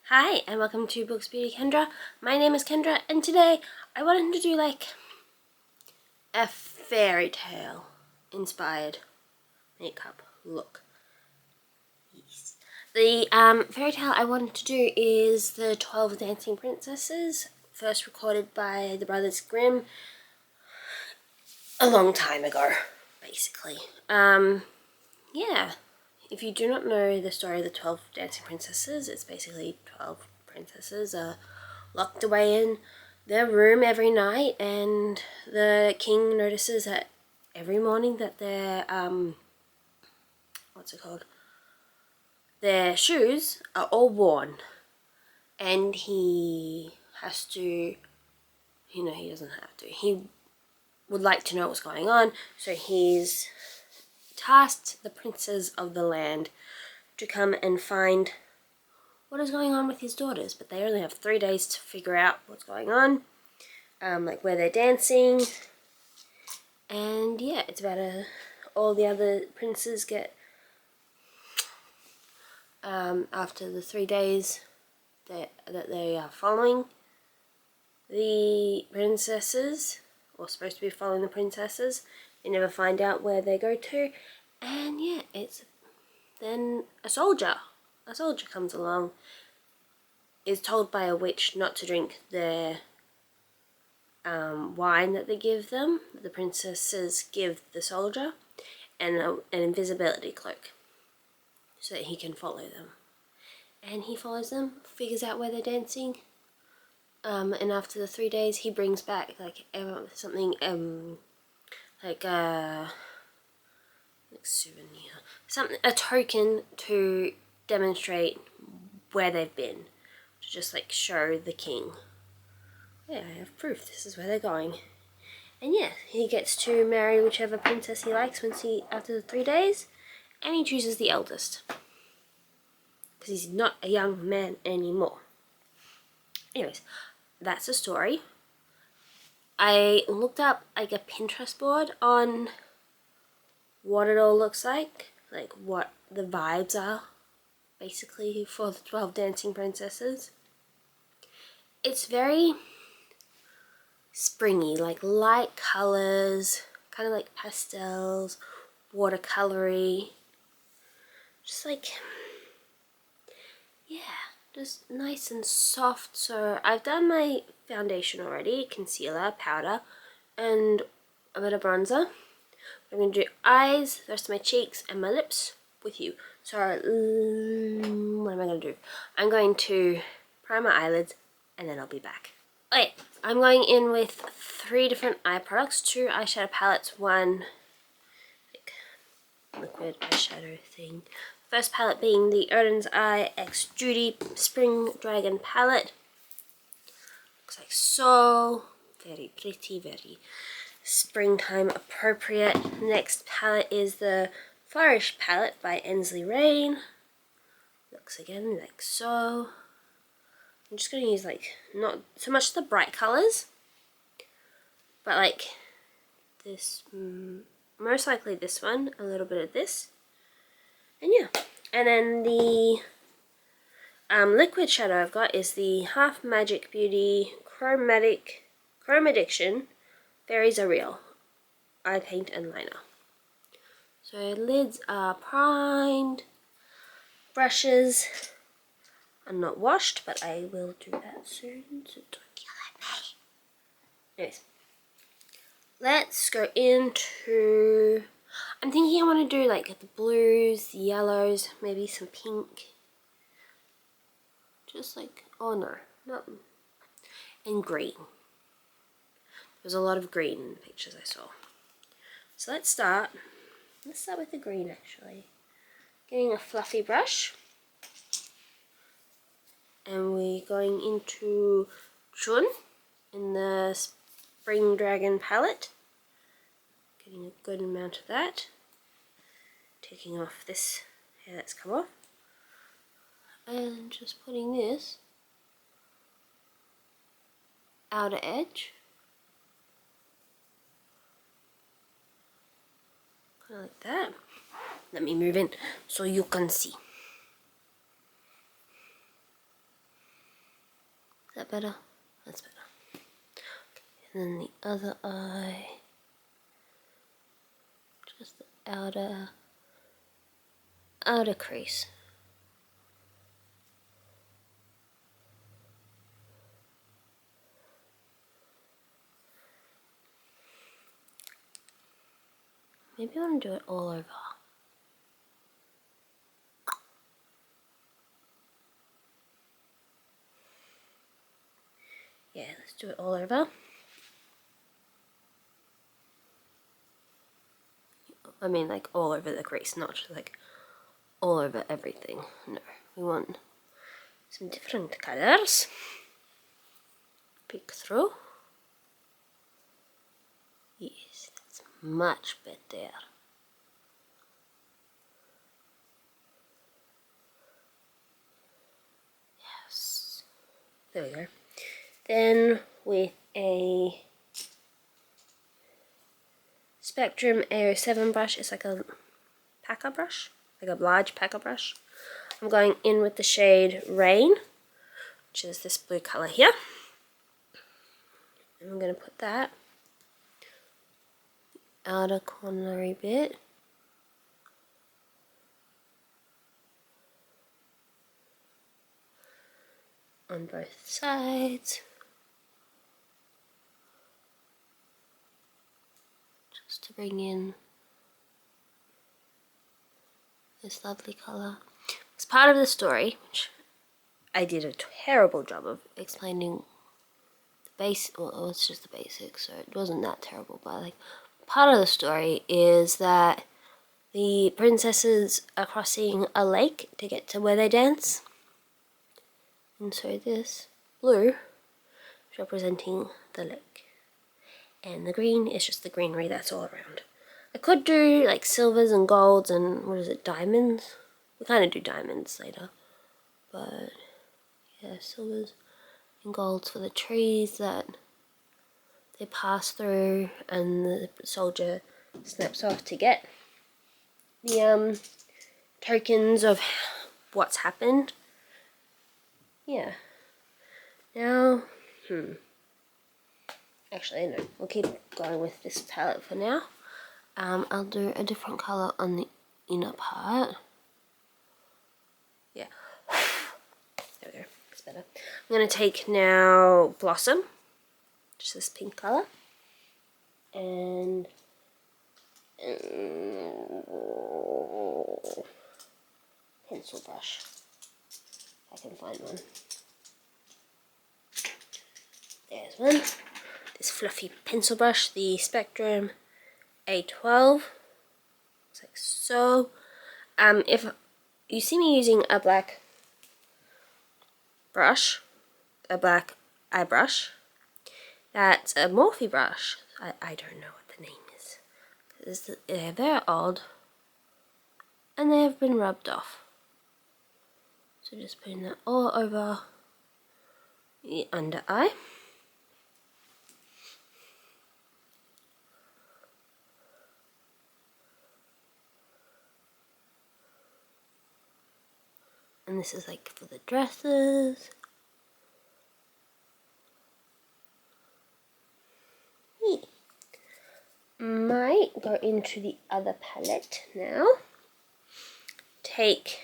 Hi, and welcome to Books Beauty Kendra. My name is Kendra, and today I wanted to do like a fairy tale inspired makeup look. Yes. The fairy tale I wanted to do is the 12 Dancing Princesses, first recorded by the Brothers Grimm a long time ago, basically. Yeah. If you do not know the story of the 12 Dancing Princesses, it's basically 12 princesses locked away in their room every night, and the king notices that every morning that their their shoes are all worn, and he has to, he doesn't have to, he would like to know what's going on, so he's tasked the princes of the land to come and find what is going on with his daughters, but they only have 3 days to figure out what's going on, like where they're dancing, and yeah, it's about all the other princes get, after the 3 days that they are following the princesses, or supposed to be following the princesses, they never find out where they go to, and yeah, it's then a soldier comes along, is told by a witch not to drink their wine that they give them, the princesses give the soldier, and an invisibility cloak so that he can follow them. And he follows them, figures out where they're dancing, and after the 3 days he brings back like something like souvenir, a token to demonstrate where they've been, to just like show the king, yeah, I have proof this is where they're going. And yeah, he gets to marry whichever princess he likes after the 3 days, and he chooses the eldest because he's not a young man anymore. Anyways, that's the story. I looked up like a Pinterest board on what it all looks like what the vibes are basically for the 12 Dancing Princesses. It's very springy, like light colors, kind of like pastels, watercolory, just like, yeah, just nice and soft. So I've done my foundation already, concealer, powder, and a bit of bronzer. I'm going to do eyes, the rest of my cheeks, and my lips with you. So what am I going to do? I'm going to prime my eyelids, and then I'll be back. Okay, I'm going in with 3 different eye products, 2 eyeshadow palettes, 1 like liquid eyeshadow thing. First palette being the Odin's Eye X Judy Spring Dragon palette. Looks like so. Very pretty, very springtime appropriate. Next palette is the Flourish palette by Ensley Rain. Looks again like so. I'm just going to use like not so much the bright colors, but like this, most likely this one, a little bit of this, and yeah. And then the liquid shadow I've got is the Half Magic Beauty Chrome Addiction Fairies Are Real Eye Paint and Liner. So lids are primed, brushes are not washed, but I will do that soon, so don't yell at me. Anyways, let's go into, I'm thinking I want to do like the blues, the yellows, maybe some pink. Just like, oh no, not, and green. There's a lot of green in the pictures I saw. So let's start with the green actually. Getting a fluffy brush, and we're going into Chun in the Spring Dragon palette. Getting a good amount of that. Taking off this hair that's come off. And just putting this outer edge. Kind of like that. Let me move in so you can see. that better? That's better. And then the other eye, just the outer crease. Maybe I want to do it all over. Yeah, let's do it all over. I mean, like all over the crease, not just like all over everything. No, we want some different colors. Pick through. Yes, that's much better. Yes. There we go. Then with a Spectrum AO7 brush, it's like a packer brush, like a large packer brush. I'm going in with the shade Rain, which is this blue colour here. And I'm going to put that outer cornery bit. On both sides. Just to bring in this lovely colour. It's part of the story, which I did a terrible job of explaining the base. Well, it's just the basics, so it wasn't that terrible. But like, part of the story is that the princesses are crossing a lake to get to where they dance, and so this blue is representing the lake, and the green is just the greenery that's all around. I could do like silvers and golds and what is it, diamonds? We kind of do diamonds later, but yeah, silvers and golds for the trees that they pass through and the soldier snaps off to get the tokens of what's happened. Yeah. Now, actually no, we'll keep going with this palette for now. I'll do a different colour on the inner part. Yeah. There we go, it's better. I'm going to take now Blossom, just this pink colour, and pencil brush. I can find one. There's one. This fluffy pencil brush, the Spectrum A12. Looks like so. If you see me using a black brush, a black eye brush, that's a Morphe brush. I don't know what the name is. They're very old and they have been rubbed off. So just putting that all over the under eye. And this is like for the dresses. Might go into the other palette now. Take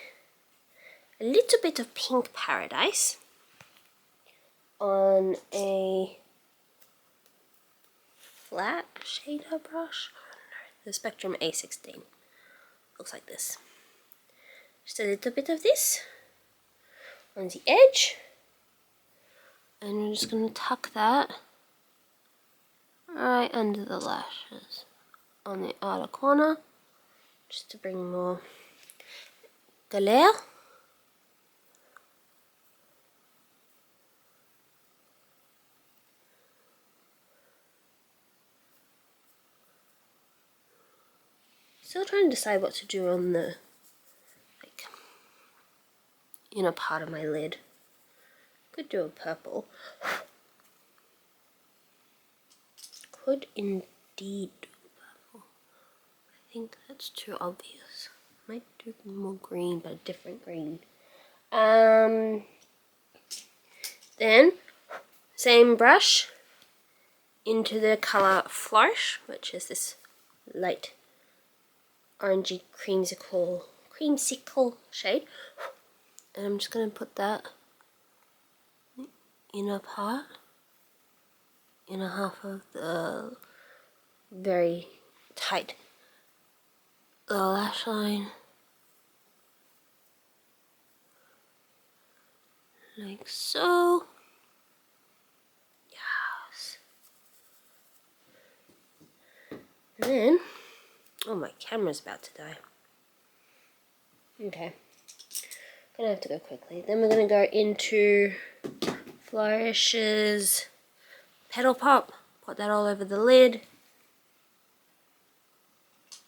a little bit of Pink Paradise on a flat shader brush. The Spectrum A16. Looks like this. Just a little bit of this on the edge. And we're just going to tuck that right under the lashes on the outer corner, just to bring more glare. Still trying to decide what to do on the inner part of my lid. Could do a purple. Could indeed do purple. I think that's too obvious. Might do more green, but a different green. Then Same brush into the colour Flourish, which is this light orangey creamsicle shade. And I'm just going to put that inner part, inner half of the very tight lower lash line, like so. Yes. And then, oh, my camera's about to die. Okay, gonna have to go quickly. Then we're gonna go into Flourish's Petal Pop, put that all over the lid.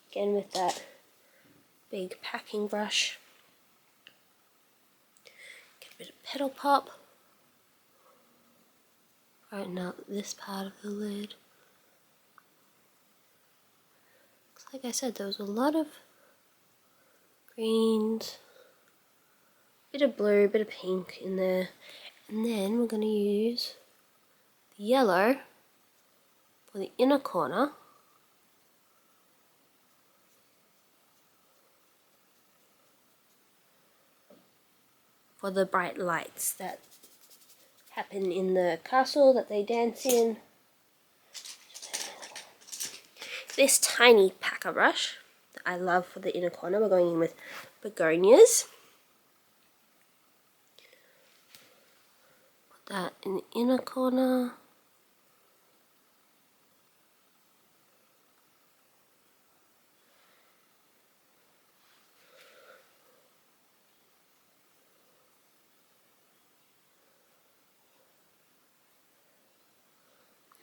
Again with that big packing brush. Get a bit of Petal Pop. Brighten up this part of the lid. Like I said, there was a lot of greens, bit of blue, bit of pink in there. And then we're going to use the yellow for the inner corner. For the bright lights that happen in the castle that they dance in. This tiny packer brush that I love for the inner corner, we're going in with begonias. Put that in the inner corner.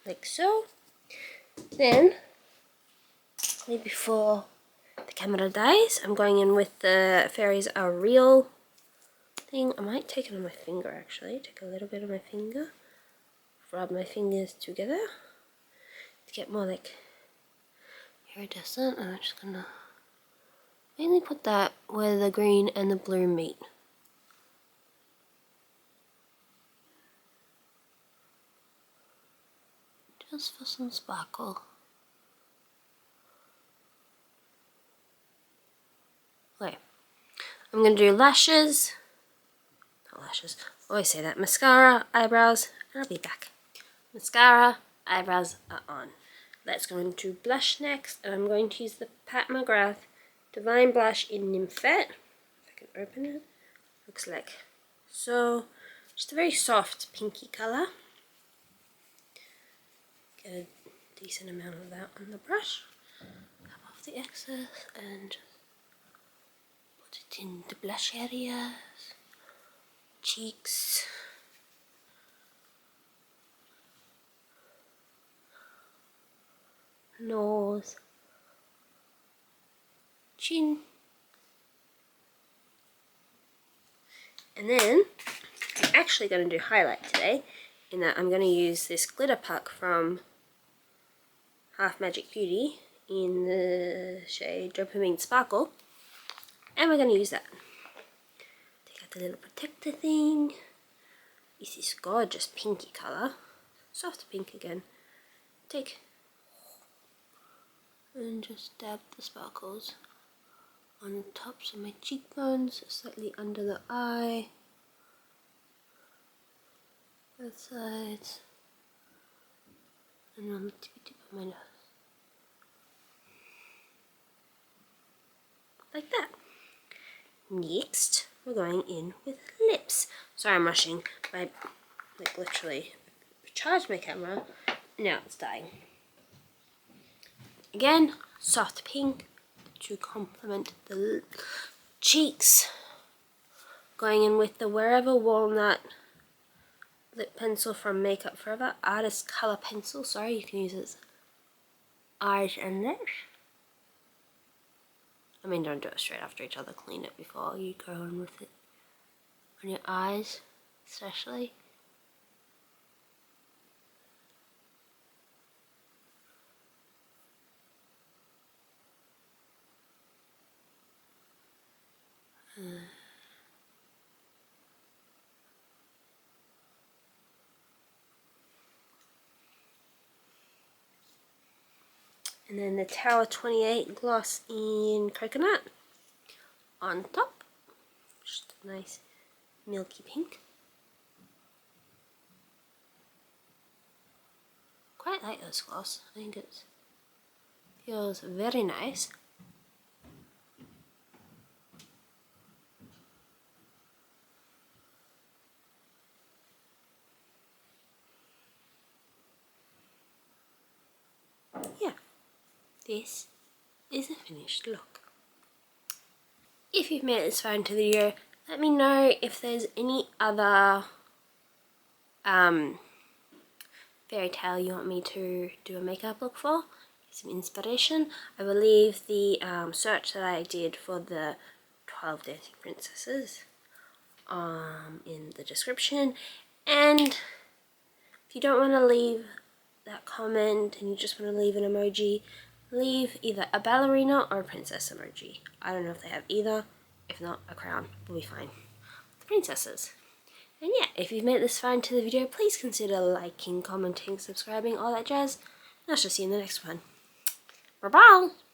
Like so. Then, before the camera dies, I'm going in with the Fairies Are Real thing. I might take it on my finger actually. Take a little bit of my finger. Rub my fingers together to get more like iridescent. And I'm just gonna mainly put that where the green and the blue meet. Just for some sparkle. Okay, I'm going to do lashes, not lashes, I always say that, mascara, eyebrows, and I'll be back. Mascara, eyebrows are on. Let's go into blush next, and I'm going to use the Pat McGrath Divine Blush in Nymphette. If I can open it, looks like so. Just a very soft pinky colour. Get a decent amount of that on the brush. Come off the excess and put it in the blush areas, cheeks, nose, chin, and then I'm actually going to do highlight today, in that I'm going to use this glitter puck from Half Magic Beauty in the shade Dopamine Sparkle, and we're going to use that. Take out the little protector thing. It's this gorgeous pinky colour, soft pink again. Take and just dab the sparkles on the tops of my cheekbones, slightly under the eye, both sides, and on the tippy tip of my nose. Like that. Next, we're going in with lips. Sorry, I'm rushing. I literally charged my camera. Now it's dying. Again, soft pink to complement the cheeks. Going in with the Wherever Walnut lip pencil from Makeup Forever. Artist Color Pencil. Sorry, you can use it as eyes and lips. I mean, don't do it straight after each other. Clean it before you go on with it. On your eyes, especially. And then the Tower 28 gloss in coconut on top. Just a nice milky pink. Quite like this gloss. I think it feels very nice. Yeah, this is a finished look. If you've made it this far into the video, let me know if there's any other fairy tale you want me to do a makeup look for. Get some inspiration. I will leave the search that I did for the 12 Dancing Princesses in the description. And if you don't want to leave that comment and you just want to leave an emoji, leave either a ballerina or a princess emoji. I don't know if they have either. If not, a crown will be fine. The princesses. And yeah, if you've made it this far into the video, please consider liking, commenting, subscribing, all that jazz. And I'll just see you in the next one. Bye-bye!